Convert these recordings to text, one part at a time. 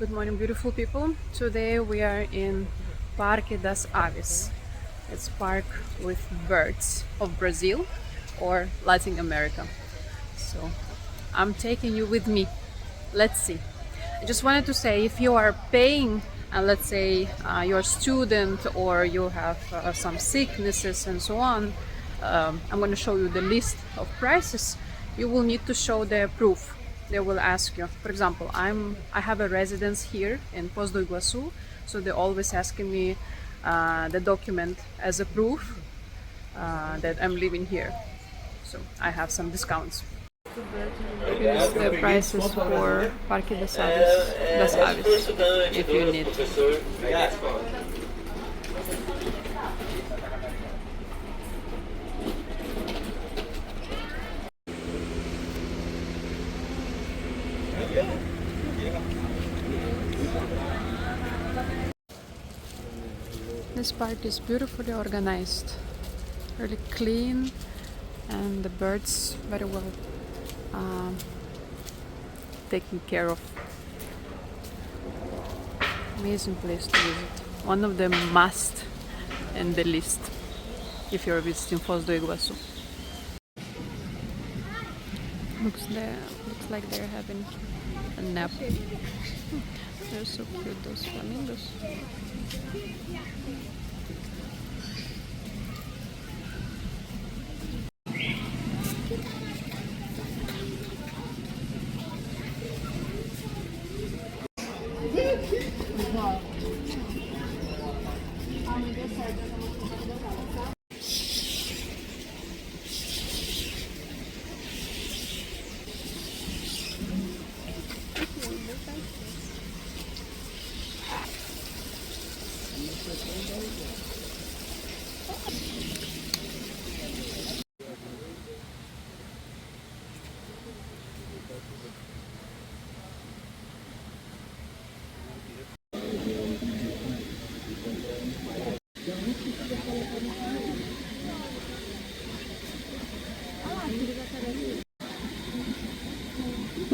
Good morning, beautiful people. Today we are in Parque das Aves. It's park with birds of Brazil or Latin America. So I'm taking you with me. Let's see. I just wanted to say if you are paying, let's say you're a student or you have some sicknesses and so on, I'm going to show you the list of prices. You will need to show the proof. They will ask you. For example, I have a residence here in Foz do Iguaçu, so they're always asking me the document as a proof that I'm living here. So I have some discounts. Here's the prices for Parque das Aves, if you need. This part is beautifully organized, really clean, and the birds very well taken care of. Amazing place to visit. One of the must in the list if you're visiting Foz do Iguaçu. Looks like they're having a nap. They're so cute, those flamingos.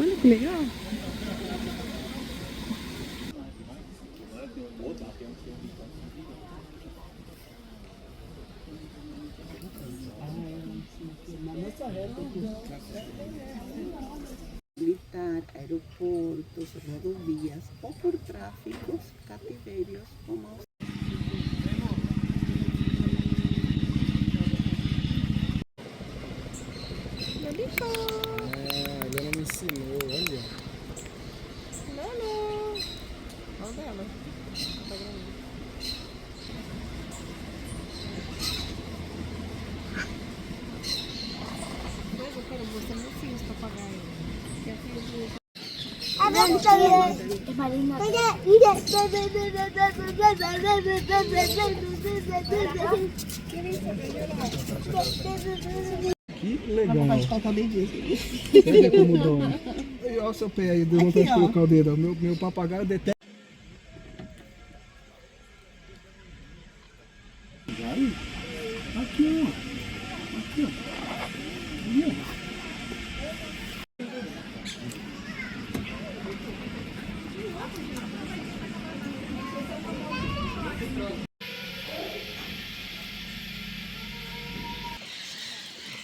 Olha que legal! Militar, aeroportos, rodovias o por tráficos, cativerios o maus. Ele não me ensinou, olha. Olha dela. Tá gravando. Mas eu quero mostrar meu filho, os papagaios. Que é filho de... Que legal. Faz colocar o dedinho. Olha como dói. Olha o seu pé aí, deu vontade de colocar o dedo. Meu papagaio detesta. Aqui, ó. Aqui, ó. Ali, ó.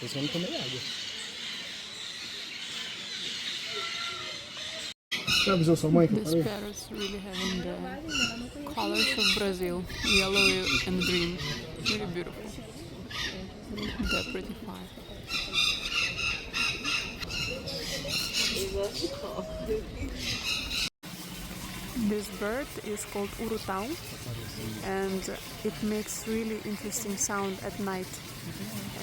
Vocês vão comer água. Já avisou sua mãe que eu These falei? parrots really having the colors of Brazil, yellow and green. Really beautiful. They're pretty fine. This bird is called urutau, and it makes really interesting sound at night,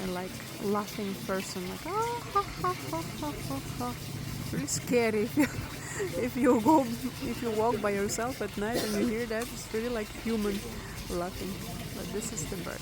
and like laughing person, like ah ha ha ha ha ha ha. Really scary if you walk by yourself at night and you hear that. It's really like human laughing, but this is the bird.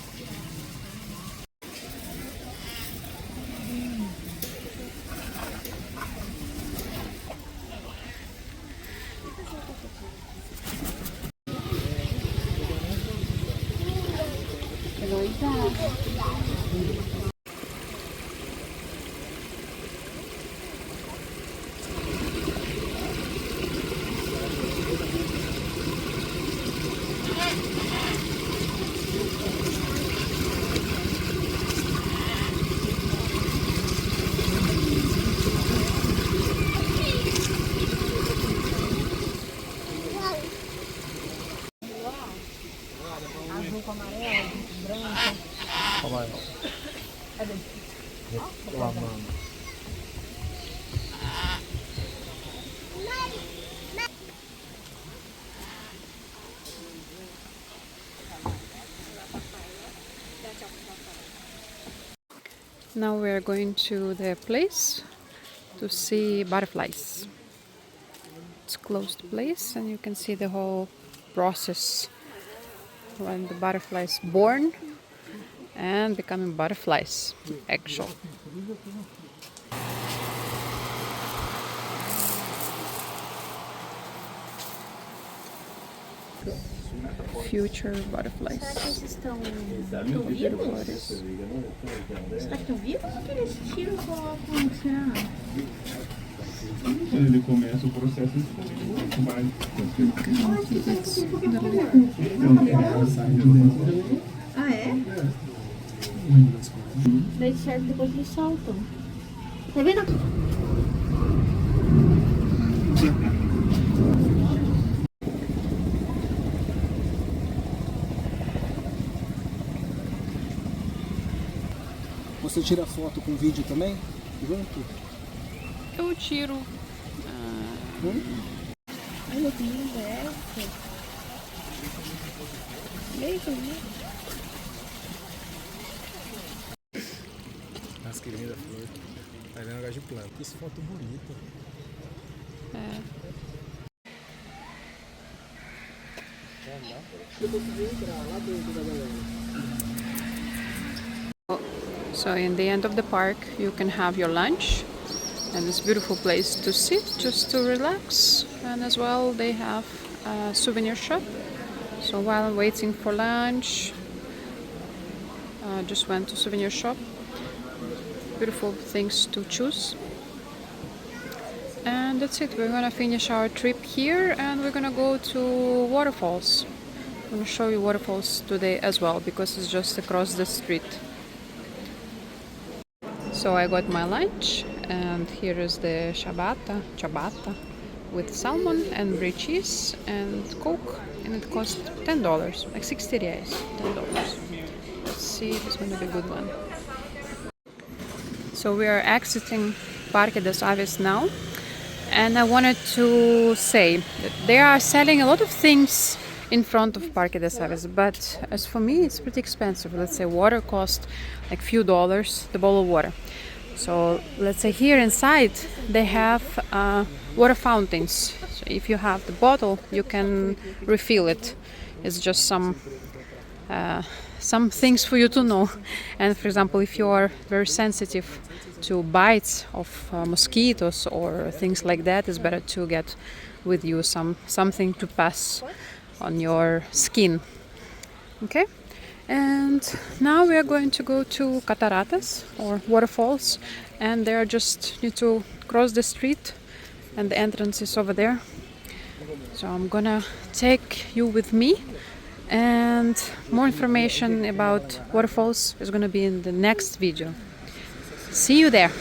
Now we are going to the place to see butterflies. It's a closed place and you can see the whole process when the butterfly is born and becoming butterflies, actual. Future butterflies. Eles estão vivos? Será que estão vivos ou que eles tiram e colocam? Será? Quando ele começa o processo, ele vai. Ah, é? Daí serve depois eles soltam. Tá vendo? Você tira foto com vídeo também? Junto? Eu tiro. Olha que lindo é essa. Beijo, né? Nossa, que linda flor. Tá vendo um negócio de planta. Que foto bonita. So in the end of the park you can have your lunch and this beautiful place to sit just to relax, and as well they have a souvenir shop. So while waiting for lunch, just went to souvenir shop. Beautiful things to choose. And that's it. We're gonna finish our trip here and we're gonna go to waterfalls. I'm gonna show you waterfalls today as well because it's just across the street. So I got my lunch and here is the ciabatta with salmon and brie cheese and Coke, and it cost $10, like 60 reais, $10. Let's see if it's gonna be a good one. So we are exiting Parque das Aves now, and I wanted to say that they are selling a lot of things in front of Parque das Aves, but as for me it's pretty expensive. Let's say water costs like few dollars, the bottle of water. So let's say here inside they have water fountains. So if you have the bottle you can refill it. It's just some things for you to know. And for example, if you are very sensitive to bites of mosquitoes or things like that, it's better to get with you something to pass on your skin. Okay, and now we are going to go to cataratas or waterfalls, and they are just need to cross the street and the entrance is over there. So I'm gonna take you with me, and more information about waterfalls is gonna be in the next video. See you there.